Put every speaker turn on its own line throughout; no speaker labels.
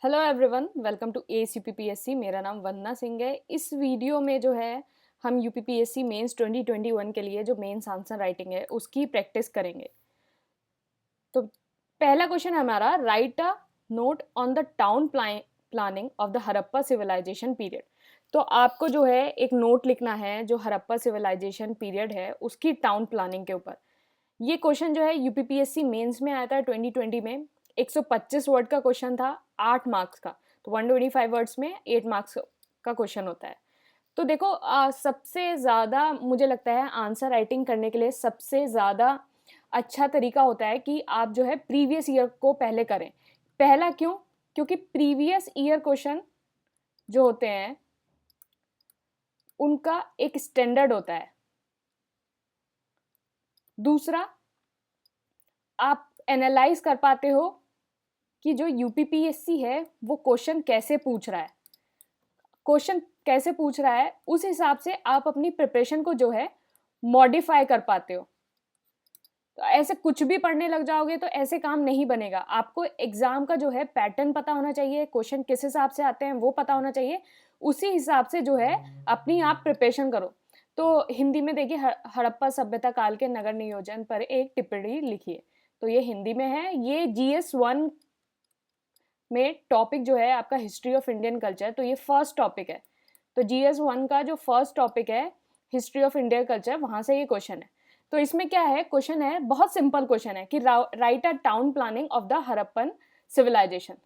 Hello everyone, welcome to S UPPSC. मेरा नाम वंदना सिंह है। इस वीडियो में जो है हम यूपीपीएससी मेंस 2021 के लिए जो मेंस आंसर राइटिंग है उसकी प्रैक्टिस करेंगे। तो पहला क्वेश्चन है हमारा, write a note on the town planning of the Harappa civilisation period. तो आपको जो है एक नोट लिखना है जो हड़प्पा सिविलाइजेशन पीरियड है उसकी टाउन प्लानिंग के ऊपर। ये क्वेश्चन जो है यूपीपीएससी मेंस में आया था 2020 में। 125 वर्ड का क्वेश्चन था, 8 मार्क्स का। तो 125 वर्ड्स में 8 मार्क्स का क्वेश्चन होता है। तो देखो, सबसे ज़्यादा मुझे लगता है आंसर राइटिंग करने के लिए सबसे ज़्यादा अच्छा तरीका होता है कि आप जो है प्रीवियस ईयर को पहले करें। पहला क्यों? क्योंकि प्रीवियस ईयर क्वेश्चन जो होते हैं उनका एक स्टैंडर्ड होता है। दूसरा, आप एनालाइज कर पाते हो कि जो यूपीपीएससी है वो क्वेश्चन कैसे पूछ रहा है। क्वेश्चन कैसे पूछ रहा है उस हिसाब से आप अपनी प्रिपरेशन को जो है मॉडिफाई कर पाते हो। तो ऐसे कुछ भी पढ़ने लग जाओगे तो ऐसे काम नहीं बनेगा। आपको एग्जाम का जो है पैटर्न पता होना चाहिए, क्वेश्चन किस हिसाब से आते हैं वो पता होना चाहिए। उसी हिसाब से जो है अपनी आप प्रिपरेशन करो। तो हिंदी में देखिए, हड़प्पा सभ्यता काल के नगर नियोजन पर एक टिप्पणी लिखिए। तो ये हिंदी में है। ये GS1 में टॉपिक जो है आपका हिस्ट्री ऑफ इंडियन कल्चर। तो ये फर्स्ट टॉपिक है। तो GS1 का जो फर्स्ट टॉपिक है हिस्ट्री ऑफ इंडियन कल्चर, वहां से ये क्वेश्चन है। तो इसमें क्या है, क्वेश्चन है बहुत सिंपल क्वेश्चन है कि write a town planning of the Harappan civilisation.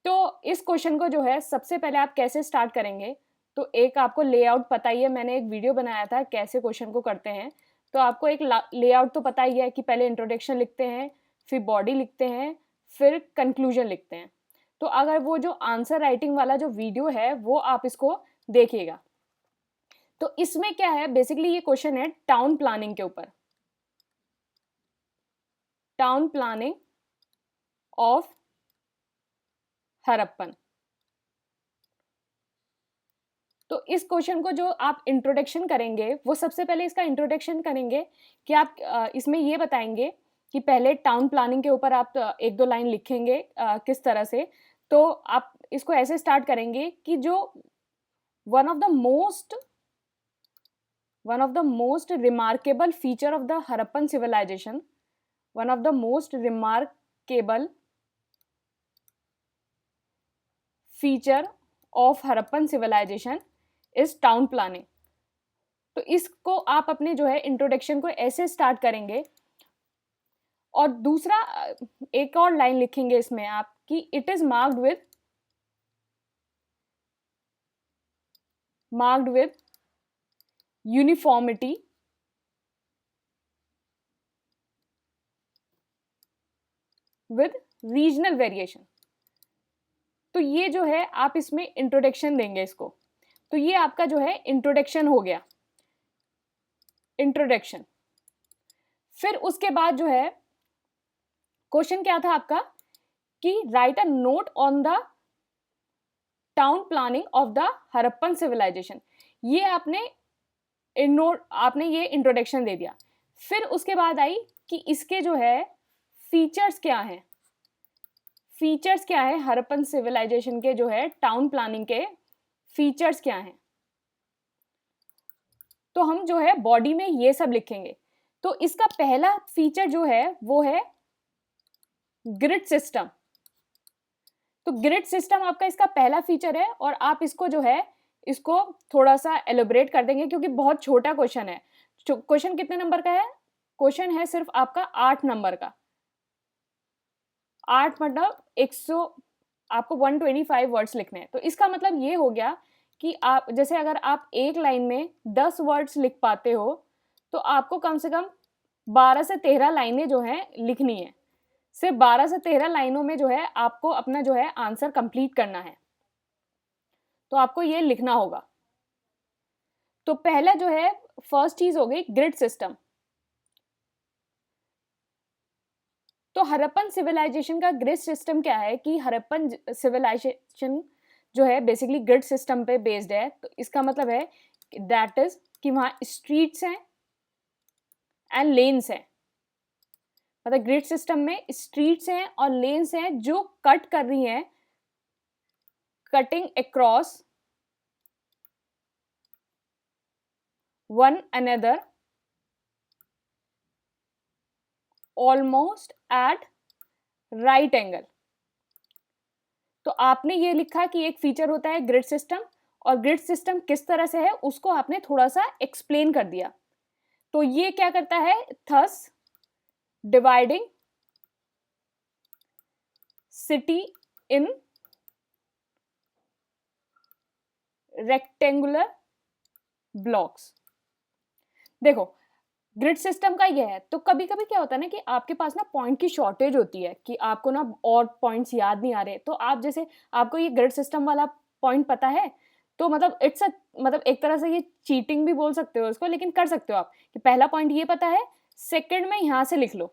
तो इस क्वेश्चन को जो है सबसे पहले आप कैसे स्टार्ट करेंगे, तो एक आपको लेआउट पता ही है। मैंने एक वीडियो बनाया था कैसे क्वेश्चन को करते हैं। तो आपको एक लेआउट तो पता ही है कि पहले इंट्रोडक्शन लिखते हैं, फिर बॉडी लिखते हैं, फिर कंक्लूजन लिखते हैं। तो अगर वो जो आंसर राइटिंग वाला जो वीडियो है वो आप इसको देखिएगा। तो इसमें क्या है, बेसिकली ये क्वेश्चन है टाउन प्लानिंग के ऊपर। Town planning of Harappan. तो इस क्वेश्चन को जो आप इंट्रोडक्शन करेंगे वो सबसे पहले इसका इंट्रोडक्शन करेंगे कि आप इसमें ये बताएंगे कि पहले टाउन प्लानिंग के ऊपर आप एक दो लाइन लिखेंगे किस तरह से। तो आप इसको ऐसे स्टार्ट करेंगे कि जो one of the most remarkable feature of the Harappan civilization, one of the most remarkable feature of Harappan civilization is town planning। तो इसको आप अपने जो है इंट्रोडक्शन को ऐसे स्टार्ट करेंगे। और दूसरा, एक और लाइन लिखेंगे इसमें आप कि it is marked with uniformity with regional variation. तो ये जो है आप इसमें इंट्रोडक्शन देंगे इसको। तो ये आपका जो है इंट्रोडक्शन हो गया। इंट्रोडक्शन। फिर उसके बाद जो है क्वेश्चन क्या था आपका कि write a note on the town planning of the Harappan civilization. ये आपने ये इंट्रोडक्शन दे दिया। फिर उसके बाद आई कि इसके जो है फीचर्स क्या हैं। फीचर्स क्या है हड़प्पन सिविलाइजेशन के, जो है टाउन प्लानिंग के फीचर्स क्या हैं। तो हम जो है बॉडी में ये सब लिखेंगे। तो इसका पहला फीचर जो है वो है ग्रिड सिस्टम। तो ग्रिड सिस्टम आपका इसका पहला फीचर है। और आप इसको जो है इसको थोड़ा सा एलोबरेट कर देंगे क्योंकि बहुत छोटा क्वेश्चन है। क्वेश्चन कितने नंबर का है? क्वेश्चन है सिर्फ आपका 8 नंबर का। 8 मतलब 100, आपको 125 वर्ड्स लिखने हैं। तो इसका मतलब ये हो गया कि आप जैसे अगर आप एक लाइन में 10 वर्ड्स लिख पाते हो तो आपको कम से कम 12 से 13 लाइनें जो हैं लिखनी है। सिर्फ 12 से 13 लाइनों में जो है आपको अपना जो है आंसर कंप्लीट करना है। तो आपको ये लिखना होगा। तो पहला जो है फर्स्ट चीज हो गई ग्रिड सिस्टम। तो हड़प्पन सिविलाइजेशन का ग्रिड सिस्टम क्या है कि हड़प्पन सिविलाइजेशन जो है बेसिकली ग्रिड सिस्टम पे बेस्ड है। तो इसका मतलब है दैट इज कि वहां स्ट्रीट्स हैं एंड लेन्स हैं। मतलब ग्रिड सिस्टम में स्ट्रीट्स हैं और लेन्स हैं जो कट कर रही हैं cutting across one another almost at right angle। तो आपने ये लिखा कि एक फीचर होता है ग्रिड सिस्टम, और ग्रिड सिस्टम किस तरह से है उसको आपने थोड़ा सा एक्सप्लेन कर दिया। तो ये क्या करता है, thus dividing city in rectangular blocks. देखो ग्रिड सिस्टम का ये है, तो कभी कभी क्या होता है ना कि आपके पास ना पॉइंट की शॉर्टेज होती है कि आपको ना और पॉइंट्स याद नहीं आ रहे, तो आप जैसे आपको ये ग्रिड सिस्टम वाला पॉइंट पता है, तो मतलब इट्स अ मतलब एक तरह से ये चीटिंग भी बोल सकते हो इसको, लेकिन कर सकते हो आप कि पहला पॉइंट ये पता है, सेकंड में यहाँ से लिख लो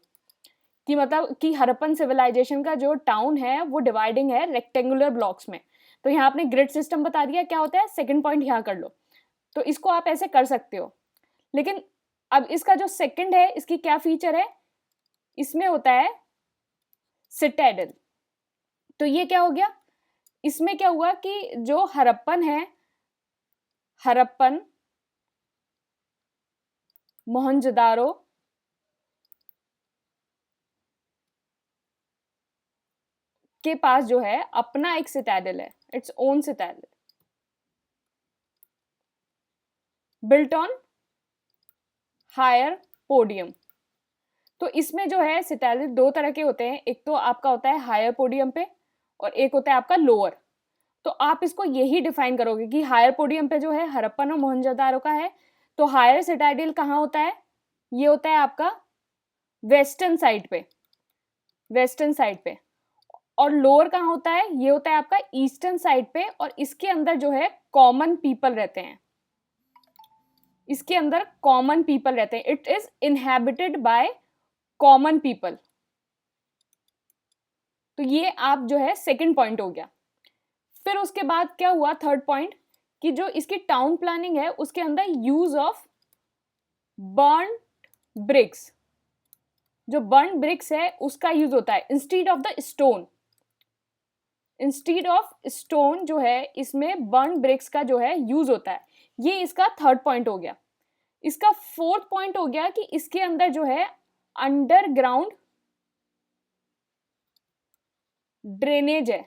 कि मतलब कि हड़प्पन सिविलाइजेशन का जो टाउन है वो डिवाइडिंग है रेक्टेंगुलर ब्लॉक्स में। तो यहाँ आपने ग्रिड सिस्टम बता दिया क्या होता है, सेकंड पॉइंट यहाँ कर लो। तो इसको आप ऐसे कर सकते हो, लेकिन अब इसका जो सेकंड है इसकी क्या फीचर है, इसमें होता है सिटाडेल। तो ये क्या हो गया, इसमें क्या हुआ कि जो हड़प्पन है, हड़प्पन मोहनजोदारो के पास जो है अपना एक सिटाडेल है, its own citadel built on higher podium. तो इसमें जो है सिटाडेल दो तरह के होते हैं, एक तो आपका होता है हायर पोडियम पे और एक होता है आपका लोअर। तो आप इसको यही डिफाइन करोगे कि हायर पोडियम पे जो है हड़प्पन और मोहनजोदारो का है, तो हायर सिटाडेल कहाँ होता है, ये होता है आपका वेस्टर्न साइड पे, वेस्टर्न साइड पे। और लोअर कहाँ होता है, ये होता है आपका ईस्टर्न साइड पे, और इसके अंदर जो है कॉमन पीपल रहते हैं, इसके अंदर कॉमन पीपल रहते हैं, it is inhabited by common people. तो ये आप जो है सेकंड पॉइंट हो गया। फिर उसके बाद क्या हुआ, थर्ड पॉइंट, कि जो इसकी टाउन प्लानिंग है उसके अंदर यूज ऑफ बर्न ब्रिक्स, जो बर्न ब्रिक्स है उसका यूज होता है instead of the stone, instead of stone जो है इसमें बर्न ब्रिक्स का जो है यूज होता है। ये इसका थर्ड पॉइंट हो गया। इसका फोर्थ पॉइंट हो गया कि इसके अंदर जो है अंडरग्राउंड ड्रेनेज है,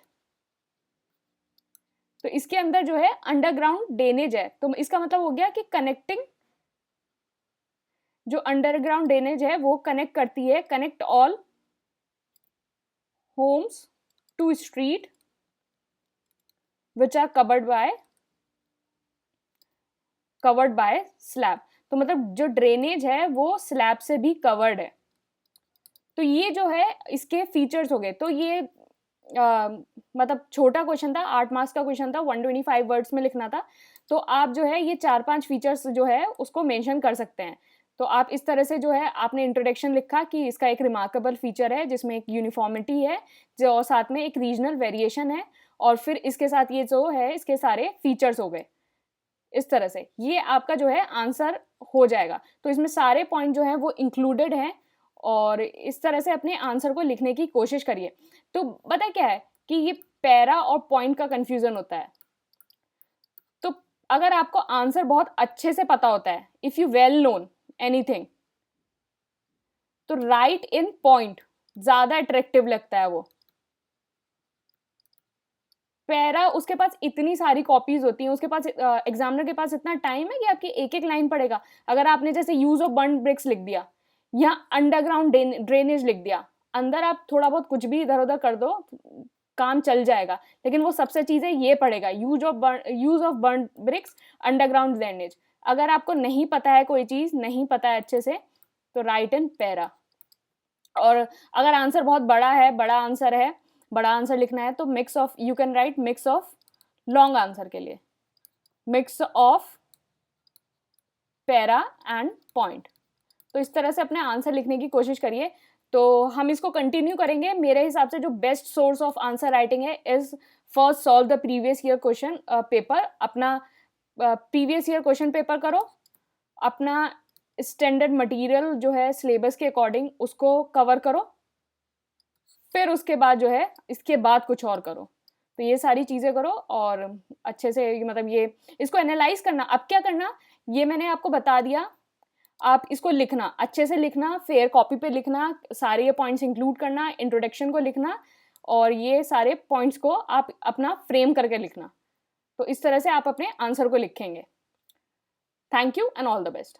तो इसके अंदर जो है अंडरग्राउंड ड्रेनेज है। तो इसका मतलब हो गया कि कनेक्टिंग, जो अंडरग्राउंड ड्रेनेज है वो कनेक्ट करती है, connect all homes to street which are covered by slab. तो मतलब जो ड्रेनेज है वो स्लैब से भी कवर्ड है। तो ये जो है इसके फीचर्स हो गए। तो ये मतलब छोटा क्वेश्चन था, 8 मार्क्स का क्वेश्चन था, 125 वर्ड्स में लिखना था। तो आप जो है ये 4-5 फीचर्स जो है उसको मेंशन कर सकते हैं। तो आप इस तरह से जो है आपने इंट्रोडक्शन लिखा कि इसका एक रिमार्केबल फीचर है जिसमें एक यूनिफॉर्मिटी है, जो और साथ में एक रीजनल वेरिएशन है, और फिर इसके साथ ये जो है इसके सारे फीचर्स हो गए। इस तरह से ये आपका जो है आंसर हो जाएगा। तो इसमें सारे पॉइंट जो हैं वो इंक्लूडेड हैं, और इस तरह से अपने आंसर को लिखने की कोशिश करिए। तो पता क्या है कि ये पैरा और पॉइंट का कंफ्यूजन होता है। तो अगर आपको आंसर बहुत अच्छे से पता होता है, if you well known anything, तो राइट इन पॉइंट ज्यादा अट्रैक्टिव लगता है। वो पैरा उसके पास इतनी सारी कॉपीज होती हैं, उसके पास एग्जामिनर के पास इतना टाइम है कि आपकी एक एक लाइन पढ़ेगा। अगर आपने जैसे यूज ऑफ बर्न ब्रिक्स लिख दिया या अंडरग्राउंड ड्रेनेज लिख दिया, अंदर आप थोड़ा बहुत कुछ भी इधर उधर कर दो, काम चल जाएगा। लेकिन वो सबसे चीजें ये पड़ेगा, use of burn bricks, underground drainage. अगर आपको नहीं पता है, कोई चीज नहीं पता है अच्छे से, तो राइट इन पैरा। और अगर आंसर बहुत बड़ा है, बड़ा आंसर लिखना है, तो mix of, you can write mix of long answer के लिए, mix of para and point. तो इस तरह से अपने आंसर लिखने की कोशिश करिए। तो हम इसको कंटिन्यू करेंगे। मेरे हिसाब से जो best source of answer writing है is first solve the previous year question paper. अपना प्रीवियस ईयर क्वेश्चन पेपर करो, अपना स्टैंडर्ड मटेरियल जो है सिलेबस के अकॉर्डिंग उसको कवर करो, फिर उसके बाद जो है इसके बाद कुछ और करो। तो ये सारी चीज़ें करो और अच्छे से मतलब ये इसको एनालाइज करना। अब क्या करना, ये मैंने आपको बता दिया, आप इसको लिखना, अच्छे से लिखना, फेयर कॉपी पे लिखना, सारे ये पॉइंट्स इंक्लूड करना, इंट्रोडक्शन को लिखना और ये सारे पॉइंट्स को आप अपना फ्रेम करके लिखना। तो इस तरह से आप अपने आंसर को लिखेंगे। Thank you and all the best.